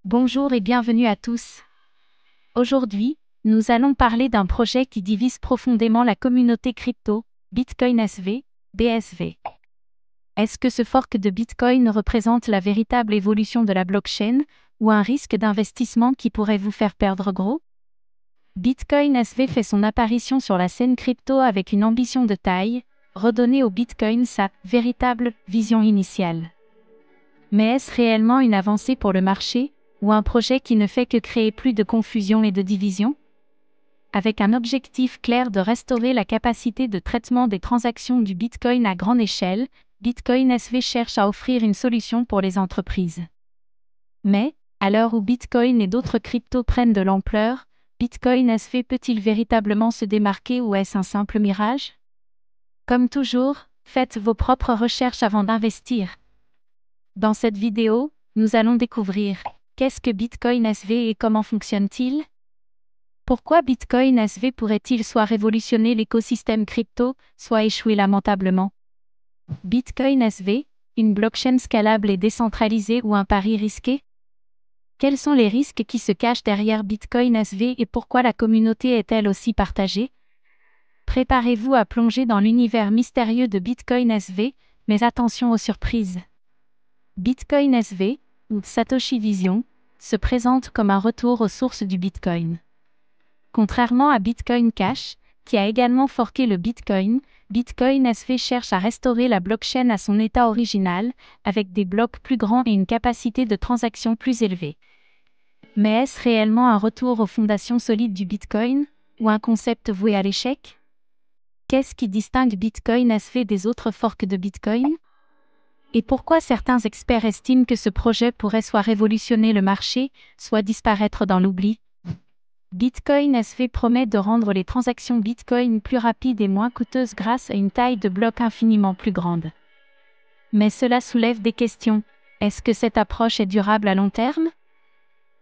Bonjour et bienvenue à tous. Aujourd'hui, nous allons parler d'un projet qui divise profondément la communauté crypto, Bitcoin SV, BSV. Est-ce que ce fork de Bitcoin représente la véritable évolution de la blockchain, ou un risque d'investissement qui pourrait vous faire perdre gros? Bitcoin SV fait son apparition sur la scène crypto avec une ambition de taille, redonner au Bitcoin sa véritable vision initiale. Mais est-ce réellement une avancée pour le marché, ou un projet qui ne fait que créer plus de confusion et de division? Avec un objectif clair de restaurer la capacité de traitement des transactions du Bitcoin à grande échelle, Bitcoin SV cherche à offrir une solution pour les entreprises. Mais, à l'heure où Bitcoin et d'autres cryptos prennent de l'ampleur, Bitcoin SV peut-il véritablement se démarquer ou est-ce un simple mirage? Comme toujours, faites vos propres recherches avant d'investir. Dans cette vidéo, nous allons découvrir qu'est-ce que Bitcoin SV et comment fonctionne-t-il? Pourquoi Bitcoin SV pourrait-il soit révolutionner l'écosystème crypto, soit échouer lamentablement? Bitcoin SV, une blockchain scalable et décentralisée ou un pari risqué? Quels sont les risques qui se cachent derrière Bitcoin SV et pourquoi la communauté est-elle aussi partagée? Préparez-vous à plonger dans l'univers mystérieux de Bitcoin SV, mais attention aux surprises. Bitcoin SV, ou Satoshi Vision, se présente comme un retour aux sources du Bitcoin. Contrairement à Bitcoin Cash, qui a également forqué le Bitcoin, Bitcoin SV cherche à restaurer la blockchain à son état original, avec des blocs plus grands et une capacité de transaction plus élevée. Mais est-ce réellement un retour aux fondations solides du Bitcoin, ou un concept voué à l'échec? Qu'est-ce qui distingue Bitcoin SV des autres forks de Bitcoin? Et pourquoi certains experts estiment que ce projet pourrait soit révolutionner le marché, soit disparaître dans l'oubli? Bitcoin SV promet de rendre les transactions Bitcoin plus rapides et moins coûteuses grâce à une taille de bloc infiniment plus grande. Mais cela soulève des questions. Est-ce que cette approche est durable à long terme?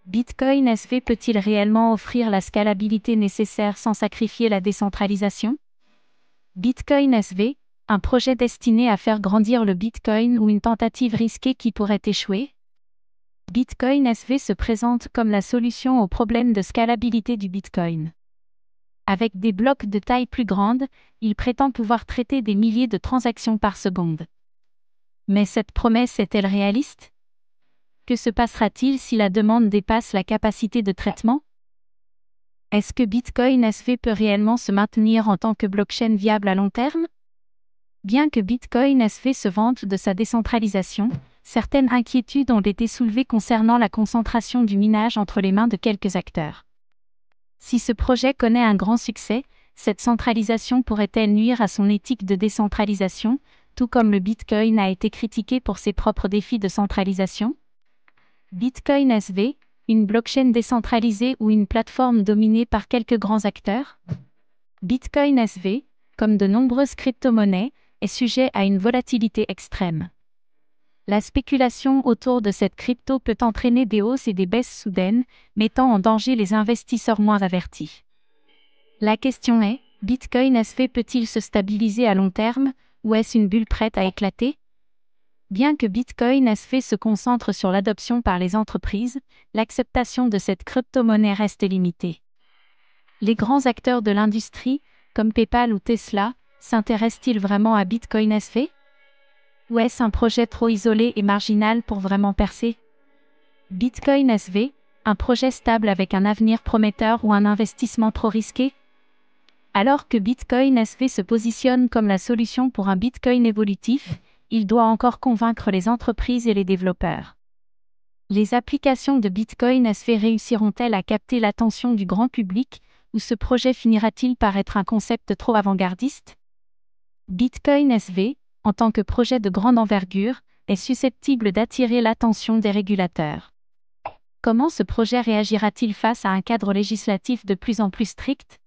Bitcoin SV peut-il réellement offrir la scalabilité nécessaire sans sacrifier la décentralisation? Bitcoin SV, un projet destiné à faire grandir le Bitcoin ou une tentative risquée qui pourrait échouer? Bitcoin SV se présente comme la solution au problème de scalabilité du Bitcoin. Avec des blocs de taille plus grande, il prétend pouvoir traiter des milliers de transactions par seconde. Mais cette promesse est-elle réaliste? Que se passera-t-il si la demande dépasse la capacité de traitement? Est-ce que Bitcoin SV peut réellement se maintenir en tant que blockchain viable à long terme? Bien que Bitcoin SV se vante de sa décentralisation, certaines inquiétudes ont été soulevées concernant la concentration du minage entre les mains de quelques acteurs. Si ce projet connaît un grand succès, cette centralisation pourrait-elle nuire à son éthique de décentralisation, tout comme le Bitcoin a été critiqué pour ses propres défis de centralisation? Bitcoin SV, une blockchain décentralisée ou une plateforme dominée par quelques grands acteurs? Bitcoin SV, comme de nombreuses crypto-monnaies, est sujet à une volatilité extrême. La spéculation autour de cette crypto peut entraîner des hausses et des baisses soudaines, mettant en danger les investisseurs moins avertis. La question est, Bitcoin SV peut-il se stabiliser à long terme, ou est-ce une bulle prête à éclater? Bien que Bitcoin SV se concentre sur l'adoption par les entreprises, l'acceptation de cette crypto-monnaie reste limitée. Les grands acteurs de l'industrie, comme PayPal ou Tesla, s'intéressent-ils vraiment à Bitcoin SV? Ou est-ce un projet trop isolé et marginal pour vraiment percer? Bitcoin SV, un projet stable avec un avenir prometteur ou un investissement trop risqué? Alors que Bitcoin SV se positionne comme la solution pour un Bitcoin évolutif, il doit encore convaincre les entreprises et les développeurs. Les applications de Bitcoin SV réussiront-elles à capter l'attention du grand public, ou ce projet finira-t-il par être un concept trop avant-gardiste? Bitcoin SV, en tant que projet de grande envergure, est susceptible d'attirer l'attention des régulateurs. Comment ce projet réagira-t-il face à un cadre législatif de plus en plus strict?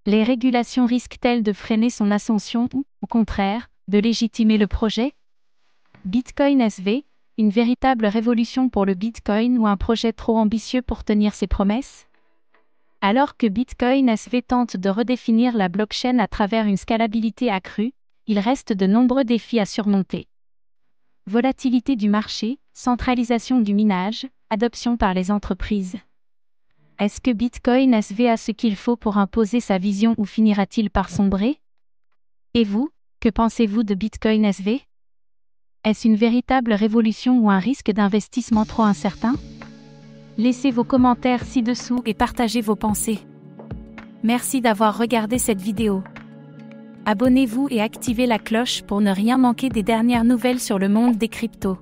Les régulations risquent-elles de freiner son ascension ou, au contraire, de légitimer le projet? Bitcoin SV, une véritable révolution pour le Bitcoin ou un projet trop ambitieux pour tenir ses promesses? Alors que Bitcoin SV tente de redéfinir la blockchain à travers une scalabilité accrue, il reste de nombreux défis à surmonter. Volatilité du marché, centralisation du minage, Adoption par les entreprises. Est-ce que Bitcoin SV a ce qu'il faut pour imposer sa vision ou finira-t-il par sombrer? Et vous, que pensez-vous de Bitcoin SV? Est-ce une véritable révolution ou un risque d'investissement trop incertain? Laissez vos commentaires ci-dessous et partagez vos pensées. Merci d'avoir regardé cette vidéo. Abonnez-vous et activez la cloche pour ne rien manquer des dernières nouvelles sur le monde des cryptos.